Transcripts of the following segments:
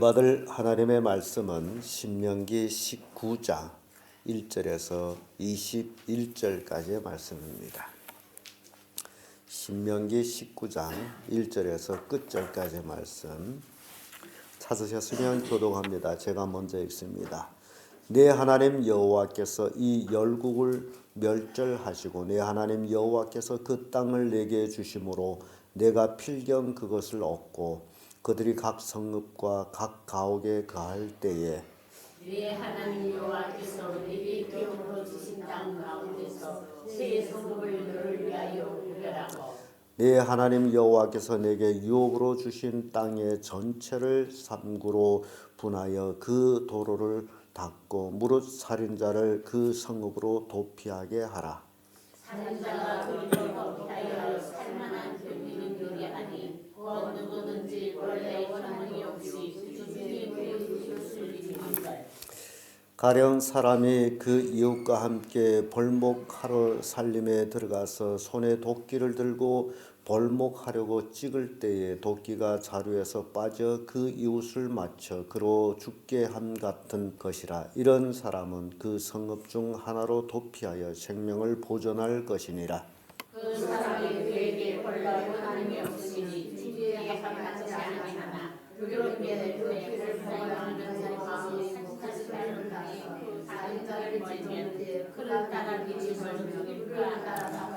받을 하나님의 말씀은 신명기 19장 1절에서 21절까지의 말씀입니다. 신명기 19장 1절에서 끝절까지의 말씀 찾으셨으면 교독합니다. 제가 먼저 읽습니다. 내 하나님 여호와께서 이 열국을 멸절하시고 내 하나님 여호와께서 그 땅을 내게 주심으로 내가 필경 그것을 얻고 그들이 각 성읍과 각 가옥에 거할 때에 네 하나님 여호와께서 내게 기업으로 주신 땅 가운데서 새 성읍을 너를 위하여 구별하고 내 하나님 여호와께서 내게 유업으로 주신 땅의 전체를 삼구로 분하여 그 도로를 닦고 무릇 살인자를 그 성읍으로 도피하게 하라. 살인자가 그를 도피하여 살만한 병기는 요리하니 곧 누구든지 원래 원한이 없이 주중에 그의 이웃을 죽인 것. 가령 사람이 그 이웃과 함께 벌목하러 살림에 들어가서 손에 도끼를 들고 벌목하려고 찍을 때에 도끼가 자루에서 빠져 그 이웃을 맞춰 그로 죽게 함 같은 것이라. 이런 사람은 그 성읍 중 하나로 도피하여 생명을 보존할 것이니라. 그 사람이 그에게 원래 원한이 없으니 죽게 함 같지 아니하나 그렇게 그의 피를 사용하는 마음이 생각하지 않는다니 그 살인자를 지면 그를 따라 뒤집을 죽임과 따라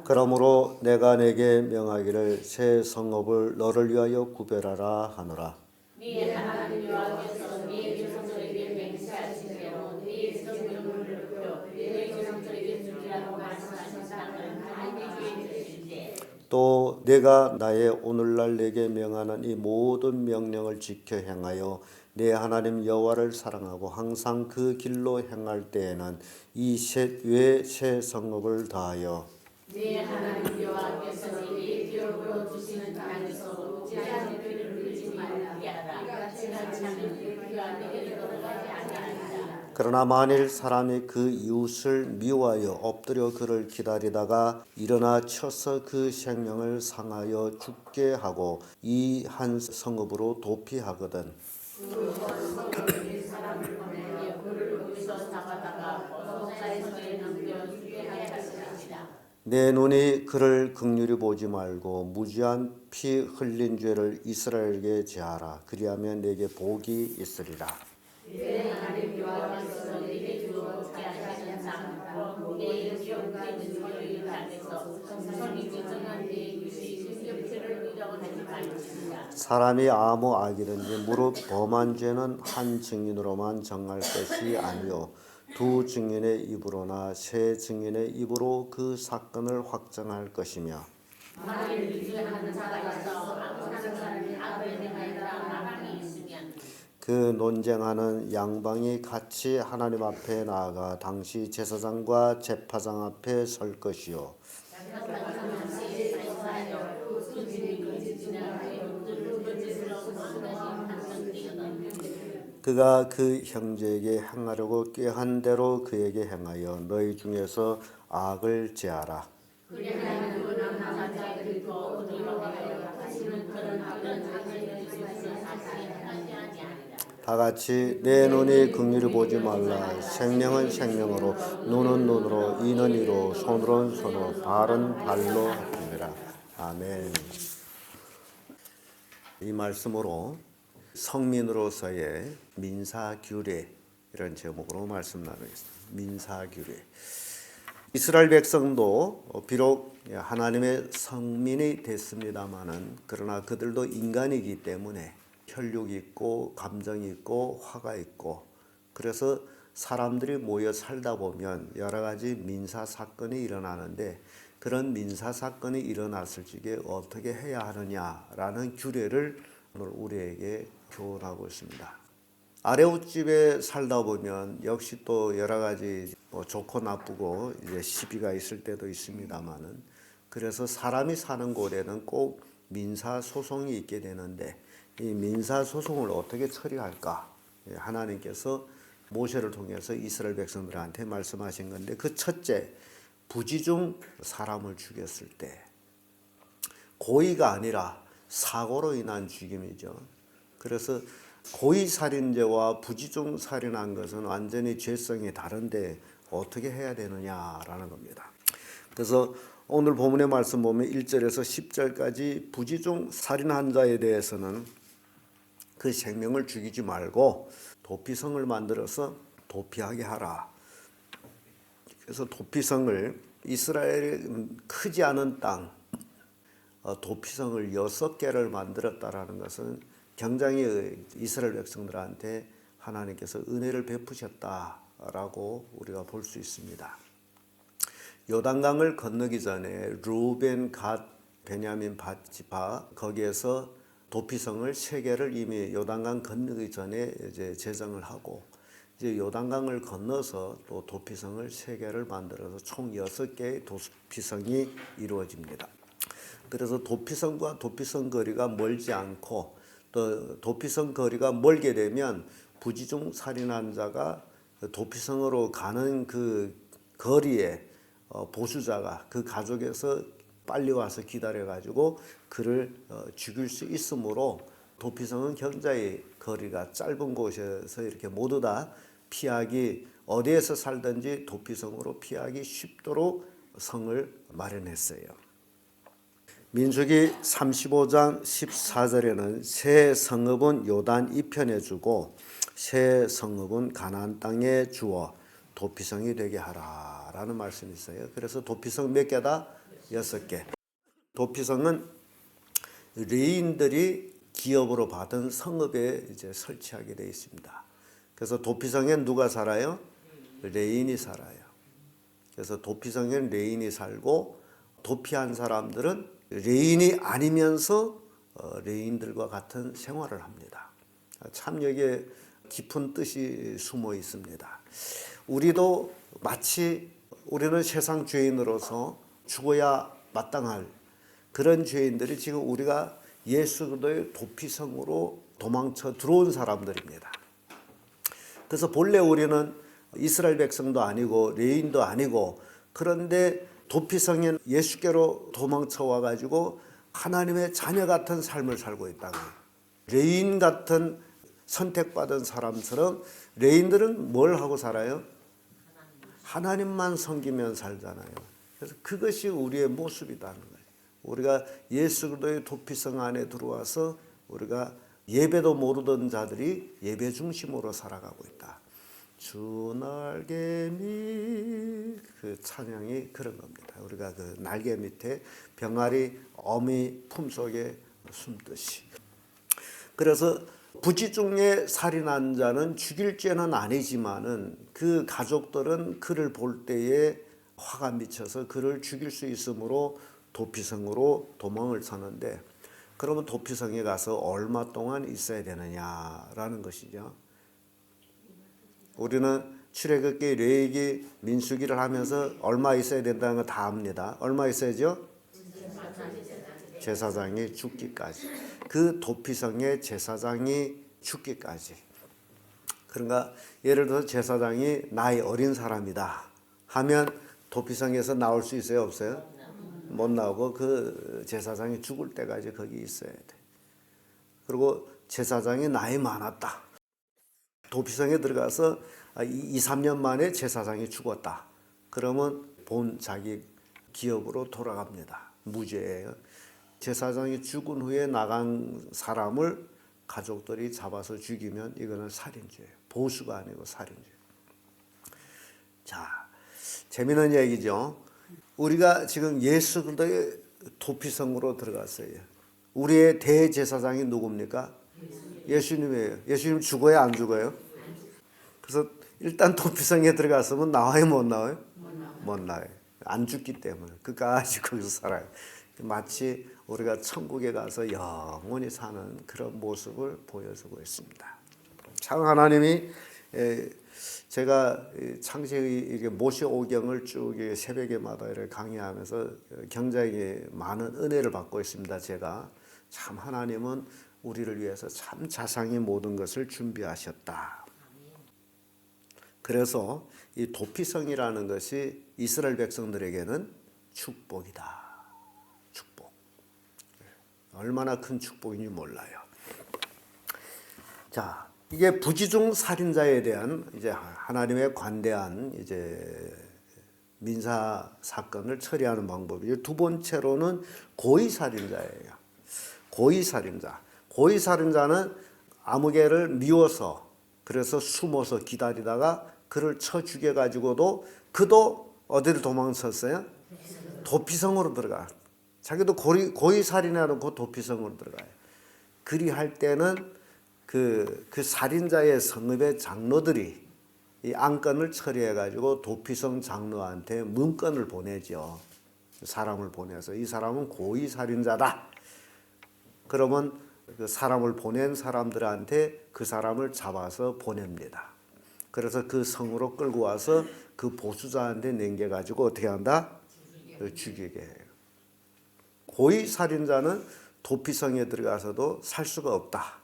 그러므로 내가 내게 명하기를 새 성읍을 너를 위하여 구별하라 하노라. 네 하나님 여호와께서 네 조상들에게 맹세하신 대로 네 정령을 높여 네 조상들에게 주리라고 말씀하신 땅을 하나님께 주신대. 또 내가 나의 오늘날 내게 명하는 이 모든 명령을 지켜 행하여 내 하나님 여호와를 사랑하고 항상 그 길로 행할 때에는 이 셋 외 새 성읍을 더하여 네 하나님 여호와께서 네게 기업으로 주시는 땅에서 무지한 일을 누리지 말게 하라. 이같이는 참은 일기가 내게 돌아가지 아니하리라. 그러나 만일 사람이 그 이웃을 미워하여 엎드려 그를 기다리다가 일어나 쳐서 그 생명을 상하여 죽게 하고 이 한 성읍으로 도피하거든 그 성읍에 사람을 보내며 그를 거기서 잡아다가 보호자에서에 넘겨 죽게 하였으리라. 내 눈이 그를 긍휼히 보지 말고 무지한 피 흘린 죄를 이스라엘에게 제하라. 그리하면 내게 복이 있으리라. 네 하나님 여호와께서 네게 주었게 하신 땅, 네 기업된 소유의 땅에서 성성이 지정한 네 이웃이 신격죄를 인정하지 말지니라. 사람이 아무 악이든지 무릇 범한 죄는 한 증인으로만 정할 것이 아니요 두 증인의 입으로나 세 증인의 입으로 그 사건을 확정할 것이며 만일 위조하는 자가 있어 악하는 사람이 악을 행하였다 마방이 있으면 그 논쟁하는 양방이 같이 하나님 앞에 나아가 당시 제사장과 제파장 앞에 설 것이요 그가 그 형제에게 행하려고 꾀한 대로 그에게 행하여 너희 중에서 악을 제하라. 그리하면 그 남한 자들이 또 얻으려 하여 다시는 그런 악을 자기의 집에서 다시 행하지 아니하리라. 다 같이 내 눈이 긍휼히 보지 말라. 생명은 생명으로 눈은 눈으로 이는 이로 손으로는 손으로 발은 발로 하느니라. 아멘. 이 말씀으로 성민으로서의 민사규례 이런 제목으로 말씀 나누겠습니다. 민사규례. 이스라엘 백성도 비록 하나님의 성민이 됐습니다마는 그러나 그들도 인간이기 때문에 혈육이 있고 감정이 있고 화가 있고 그래서 사람들이 모여 살다 보면 여러 가지 민사 사건이 일어나는데 그런 민사 사건이 일어났을 적에 어떻게 해야 하느냐라는 규례를 오늘 우리에게 교훈하고 있습니다. 아랫집에 살다 보면 역시 또 여러 가지 좋고 나쁘고 이제 시비가 있을 때도 있습니다만은 그래서 사람이 사는 곳에는 꼭 민사 소송이 있게 되는데 이 민사 소송을 어떻게 처리할까? 하나님께서 모세를 통해서 이스라엘 백성들한테 말씀하신 건데 그 첫째 부지 중 사람을 죽였을 때 고의가 아니라 사고로 인한 죽임이죠. 그래서 고의살인죄와 부지중 살인한 것은 완전히 죄성이 다른데 어떻게 해야 되느냐라는 겁니다. 그래서 오늘 본문의 말씀 보면 1절에서 10절까지 부지중 살인한 자에 대해서는 그 생명을 죽이지 말고 도피성을 만들어서 도피하게 하라. 그래서 도피성을 이스라엘 크지 않은 땅 도피성을 6개를 만들었다라는 것은 굉장히 이스라엘 백성들한테 하나님께서 은혜를 베푸셨다라고 우리가 볼 수 있습니다. 요단강을 건너기 전에 루벤, 갓, 베냐민, 밧지파 거기에서 도피성을 3개를 이미 요단강 건너기 전에 이제 제정을 하고 이제 요단강을 건너서 또 도피성을 3개를 만들어서 총 6개의 도피성이 이루어집니다. 그래서 도피성과 도피성 거리가 멀지 않고 또 도피성 거리가 멀게 되면 부지중 살인한 자가 도피성으로 가는 그 거리에 보수자가 그 가족에서 빨리 와서 기다려 가지고 그를 죽일 수 있으므로 도피성은 굉장히 거리가 짧은 곳에서 이렇게 모두 다 피하기 어디에서 살든지 도피성으로 피하기 쉽도록 성을 마련했어요. 민수기 35장 14절에는 새 성읍은 요단 이편에 주고 새 성읍은 가나안 땅에 주어 도피성이 되게 하라라는 말씀이 있어요. 그래서 도피성 몇 개다? 6개. 도피성은 레인들이 기업으로 받은 성읍에 이제 설치하게 되어 있습니다. 그래서 도피성엔 누가 살아요? 레인이 살아요. 그래서 도피성엔 레인이 살고 도피한 사람들은 레인이 아니면서 레인들과 같은 생활을 합니다. 참 여기에 깊은 뜻이 숨어 있습니다. 우리도 마치 우리는 세상 죄인으로서 죽어야 마땅할 그런 죄인들이 지금 우리가 예수 그리스도의 도피성으로 도망쳐 들어온 사람들입니다. 그래서 본래 우리는 이스라엘 백성도 아니고 레인도 아니고 그런데 도피성인 예수께로 도망쳐 와가지고 하나님의 자녀 같은 삶을 살고 있다고. 레인 같은 선택받은 사람처럼 레인들은 뭘 하고 살아요? 하나님만 섬기면 살잖아요. 그래서 그것이 우리의 모습이라는 거예요. 우리가 예수 그리스도의 도피성 안에 들어와서 우리가 예배도 모르던 자들이 예배 중심으로 살아가고 있다. 주 날개 밑 그 찬양이 그런 겁니다. 우리가 그 날개 밑에 병아리 어미 품속에 숨듯이. 그래서 부지중에 살인한 자는 죽일 죄는 아니지만은 그 가족들은 그를 볼 때에 화가 미쳐서 그를 죽일 수 있으므로 도피성으로 도망을 서는데 그러면 도피성에 가서 얼마 동안 있어야 되느냐라는 것이죠. 우리는 출애굽기, 레위기, 민수기를 하면서 얼마 있어야 된다는 거 다 압니다. 얼마 있어야죠? 제사장이 죽기까지. 그 도피성의 제사장이 죽기까지. 그러니까 예를 들어서 제사장이 나이 어린 사람이다 하면 도피성에서 나올 수 있어요? 없어요? 못 나오고 그 제사장이 죽을 때까지 거기 있어야 돼. 그리고 제사장이 나이 많았다. 도피성에 들어가서 2, 3년 만에 제사장이 죽었다. 그러면 본 자기 기업으로 돌아갑니다. 무죄예요. 제사장이 죽은 후에 나간 사람을 가족들이 잡아서 죽이면 이거는 살인죄예요. 보수가 아니고 살인죄. 자, 재미있는 얘기죠. 우리가 지금 예수 그리스도의 도피성으로 들어갔어요. 우리의 대제사장이 누굽니까? 예수님이에요. 예수님 죽어요, 안 죽어요? 그래서 일단 도피성에 들어갔으면 나와요, 못 나와요? 못 나와요. 안 죽기 때문에 끝까지 거기서 살아요. 마치 우리가 천국에 가서 영원히 사는 그런 모습을 보여주고 있습니다. 참 하나님이 제가 창세기 모세오경을 쭉 새벽에마다 이렇게 강의하면서 굉장히 많은 은혜를 받고 있습니다. 제가 참 하나님은 우리를 위해서 참 자상히 모든 것을 준비하셨다. 그래서 이 도피성이라는 것이 이스라엘 백성들에게는 축복이다. 축복. 얼마나 큰 축복인지 몰라요. 자, 이게 부지중 살인자에 대한 이제 하나님의 관대한 이제 민사 사건을 처리하는 방법이죠. 두 번째로는 고의 살인자예요. 고의 살인자. 고의 살인자는 아무개를 미워서 그래서 숨어서 기다리다가 그를 쳐 죽여 가지고도 그도 어디를 도망쳤어요? 도피성으로 들어가. 자기도 고의 살인하고 도피성으로 들어가요. 그리할 때는 그 살인자의 성읍의 장로들이 이 안건을 처리해 가지고 도피성 장로한테 문건을 보내죠. 사람을 보내서 이 사람은 고의 살인자다. 그러면 그 사람을 보낸 사람들한테 그 사람을 잡아서 보냅니다. 그래서 그 성으로 끌고 와서 그 보수자한테 남겨 가지고 어떻게 한다? 죽이게 해요. 고의 살인자는 도피성에 들어가서도 살 수가 없다.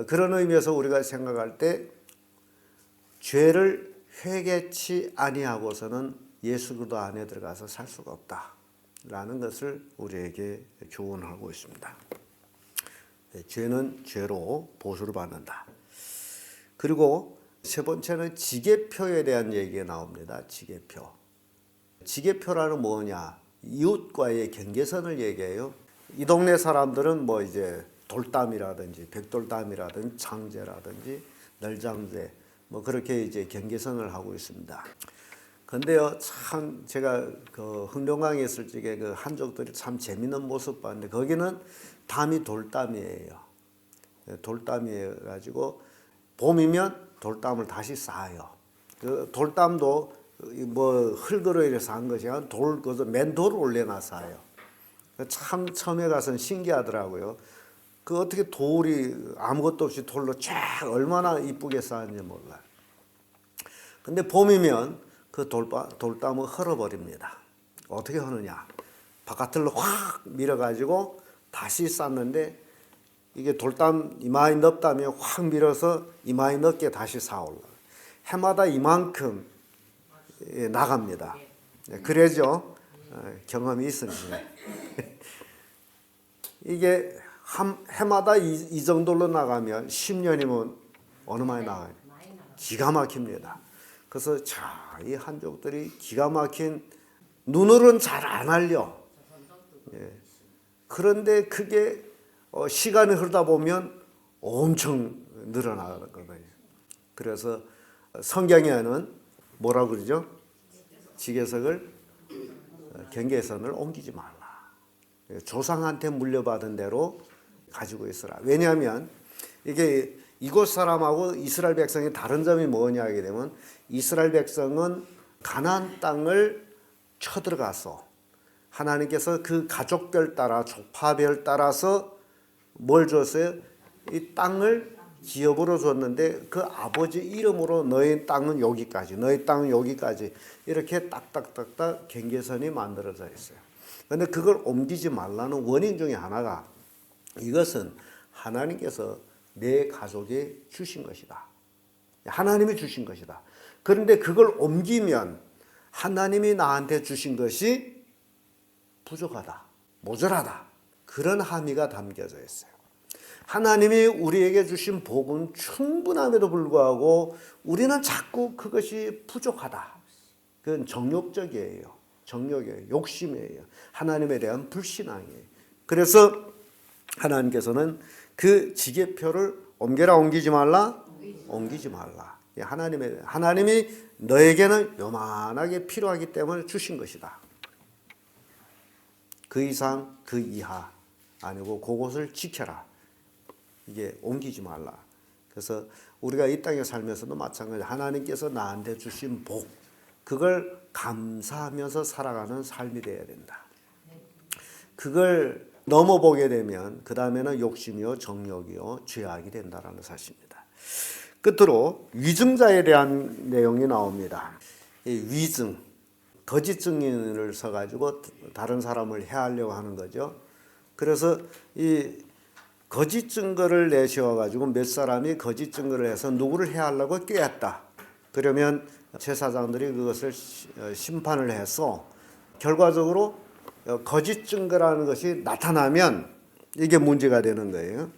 그런 의미에서 우리가 생각할 때 죄를 회개치 아니하고서는 예수 그리스도 안에 들어가서 살 수가 없다라는 것을 우리에게 교훈하고 있습니다. 죄는 죄로 보수를 받는다. 그리고 세 번째는 지계표에 대한 얘기가 나옵니다. 지계표. 지계표라는 뭐냐? 이웃과의 경계선을 얘기해요. 이 동네 사람들은 뭐 이제 돌담이라든지 백돌담이라든지 장제라든지 널장제 뭐 그렇게 이제 경계선을 하고 있습니다. 근데요, 참 제가 그 흥룡강에 있을 적에 그 한족들이 참 재밌는 모습 봤는데 거기는 담이 돌담이에요. 돌담이어 가지고 봄이면 돌담을 다시 쌓아요. 그 돌담도 뭐 흙으로 이래서 한 것이 아니라 돌 그래서 맨돌을 올려놔서요. 참 처음에 가서는 신기하더라고요. 그 어떻게 돌이 아무것도 없이 돌로 쫙 얼마나 이쁘게 쌓았는지 몰라요. 근데 봄이면 그 돌담을 헐어버립니다. 어떻게 하느냐? 바깥으로 확 밀어가지고 다시 쌓는데 이게 돌담 이마에 넓다면 확 밀어서 이마에 넓게 다시 쌓아올라. 해마다 이만큼 나갑니다. 그래죠? 경험이 있으니까. 이게 해마다 이 정도로 나가면 10년이면 어느 많이 나가요? 기가 막힙니다. 그래서 이 한족들이 기가 막힌 눈으로는 잘 안 알려. 그런데 그게 시간이 흐르다 보면 엄청 늘어나거든요. 그래서 성경에는 뭐라고 그러죠? 지계석을 경계선을 옮기지 말라. 조상한테 물려받은 대로 가지고 있어라. 왜냐하면 이게 이곳 사람하고 이스라엘 백성의 다른 점이 뭐냐 하게 되면 이스라엘 백성은 가나안 땅을 쳐들어가서 하나님께서 그 가족별 따라 족파별 따라서 뭘 줬어요? 이 땅을 기업으로 줬는데 그 아버지 이름으로 너희 땅은 여기까지, 너희 땅은 여기까지 이렇게 딱딱딱딱 경계선이 만들어져 있어요. 그런데 그걸 옮기지 말라는 원인 중에 하나가 이것은 하나님께서 내 가족에 주신 것이다. 하나님이 주신 것이다. 그런데 그걸 옮기면 하나님이 나한테 주신 것이 부족하다, 모자라다. 그런 함의가 담겨져 있어요. 하나님이 우리에게 주신 복은 충분함에도 불구하고 우리는 자꾸 그것이 부족하다. 그건 정욕적이에요. 정욕이에요. 욕심이에요. 하나님에 대한 불신앙이에요. 그래서 하나님께서는 그 지계표를 옮겨라 옮기지 말라? 옮기지 말라. 하나님이 너에게는 요만하게 필요하기 때문에 주신 것이다. 그 이상 그 이하 아니고 그곳을 지켜라. 이게 옮기지 말라. 그래서 우리가 이 땅에 살면서도 마찬가지. 하나님께서 나한테 주신 복, 그걸 감사하면서 살아가는 삶이 되어야 된다. 그걸 넘어보게 되면 그 다음에는 욕심이요, 정욕이요, 죄악이 된다라는 사실입니다. 끝으로 위증자에 대한 내용이 나옵니다. 이 위증, 거짓 증인을 서가지고 다른 사람을 해하려고 하는 거죠. 그래서 이 거짓 증거를 내세워가지고 몇 사람이 거짓 증거를 해서 누구를 해하려고 꾀했다. 그러면 제사장들이 그것을 심판을 해서 결과적으로 거짓 증거라는 것이 나타나면 이게 문제가 되는 거예요.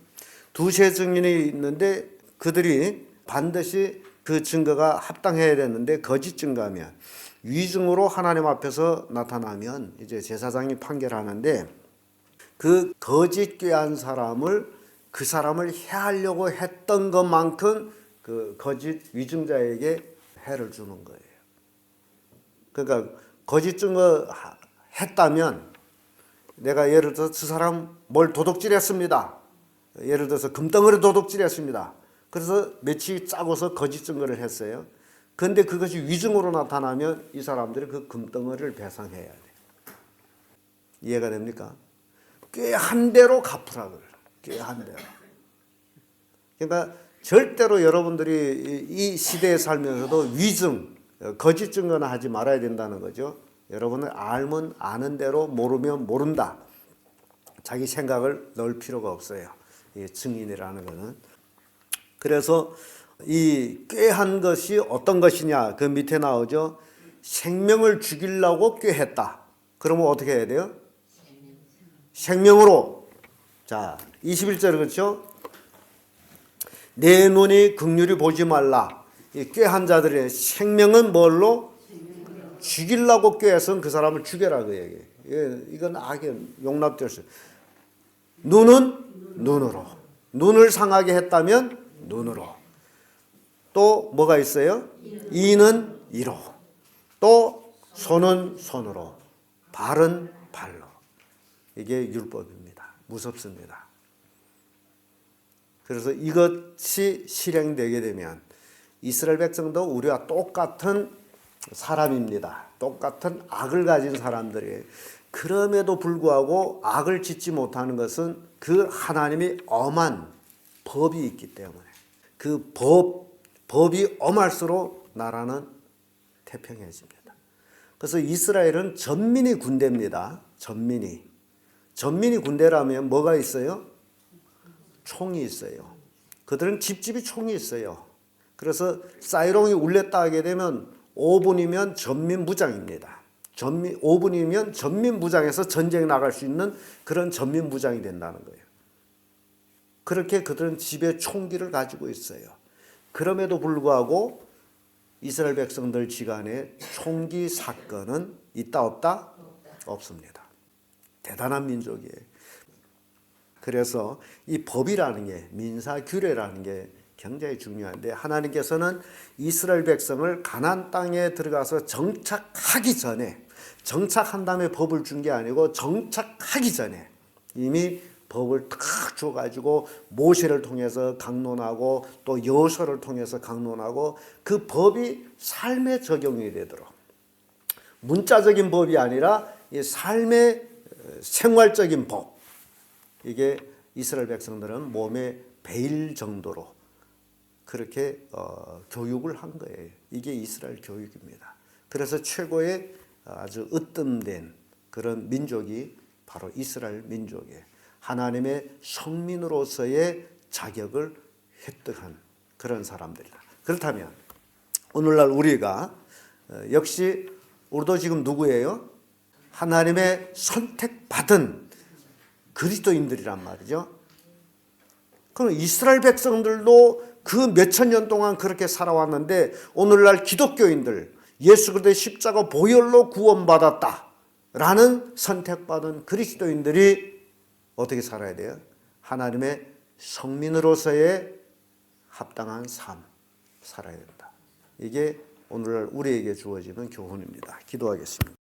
두세 증인이 있는데 그들이 반드시 그 증거가 합당해야 되는데 거짓 증거면 위증으로 하나님 앞에서 나타나면 이제 제사장이 판결하는데 그 거짓 꾀한 사람을 그 사람을 해하려고 했던 것만큼 그 거짓 위증자에게 해를 주는 거예요. 그러니까 거짓 증거 했다면 내가 예를 들어서 그 사람 뭘 도둑질했습니다. 예를 들어서 금덩어리 도둑질했습니다. 그래서 며칠 짜고서 거짓 증거를 했어요. 그런데 그것이 위증으로 나타나면 이 사람들이 그 금덩어리를 배상해야 돼요. 이해가 됩니까? 꾀한 대로 갚으라 그래요. 꾀한 대로. 그러니까 절대로 여러분들이 이 시대에 살면서도 위증, 거짓 증거는 하지 말아야 된다는 거죠. 여러분은 알면 아는 대로 모르면 모른다. 자기 생각을 넣을 필요가 없어요. 이 증인이라는 것은. 그래서 이 꾀한 것이 어떤 것이냐 그 밑에 나오죠. 생명을 죽이려고 꾀했다. 그러면 어떻게 해야 돼요? 생명으로. 자 21절 그렇죠. 내 눈이 긍휼히 보지 말라. 이 꾀한 자들의 생명은 뭘로? 죽이려고 꾀해서는 그 사람을 죽여라 그 얘기. 이건 악에 용납될 수. 눈은 눈으로. 눈을 상하게 했다면 눈으로. 또 뭐가 있어요? 이는 이로. 또 손은 손으로. 발은 발로. 이게 율법입니다. 무섭습니다. 그래서 이것이 실행되게 되면 이스라엘 백성도 우리와 똑같은 사람입니다. 똑같은 악을 가진 사람들이에요. 그럼에도 불구하고 악을 짓지 못하는 것은 그 하나님이 엄한 법이 있기 때문에 그 법이 엄할수록 나라는 태평해집니다. 그래서 이스라엘은 전민이 군대입니다. 전민이 군대라면 뭐가 있어요? 총이 있어요. 그들은 집집이 총이 있어요. 그래서 사이롱이 울렸다 하게 되면 5분이면 전민무장입니다. 5분이면 전민무장에서 전쟁 나갈 수 있는 그런 전민무장이 된다는 거예요. 그렇게 그들은 집에 총기를 가지고 있어요. 그럼에도 불구하고 이스라엘 백성들 지간에 총기 사건은 있다 없다? 없습니다. 대단한 민족이에요. 그래서 이 법이라는 게 민사규례라는 게 굉장히 중요한데 하나님께서는 이스라엘 백성을 가나안 땅에 들어가서 정착하기 전에 정착한 다음에 법을 준 게 아니고 정착하기 전에 이미 법을 탁 줘가지고 모세를 통해서 강론하고 또 여호수아를 통해서 강론하고 그 법이 삶에 적용이 되도록 문자적인 법이 아니라 이 삶의 생활적인 법 이게 이스라엘 백성들은 몸에 배일 정도로 그렇게 교육을 한 거예요. 이게 이스라엘 교육입니다. 그래서 최고의 아주 으뜸된 그런 민족이 바로 이스라엘 민족이에요. 하나님의 성민으로서의 자격을 획득한 그런 사람들이다. 그렇다면 오늘날 우리가 역시 우리도 지금 누구예요? 하나님의 선택받은 그리스도인들이란 말이죠. 그럼 이스라엘 백성들도 그 몇천 년 동안 그렇게 살아왔는데 오늘날 기독교인들 예수 그리스도의 십자가 보혈로 구원받았다라는 선택받은 그리스도인들이 어떻게 살아야 돼요? 하나님의 성민으로서의 합당한 삶 살아야 된다. 이게 오늘날 우리에게 주어지는 교훈입니다. 기도하겠습니다.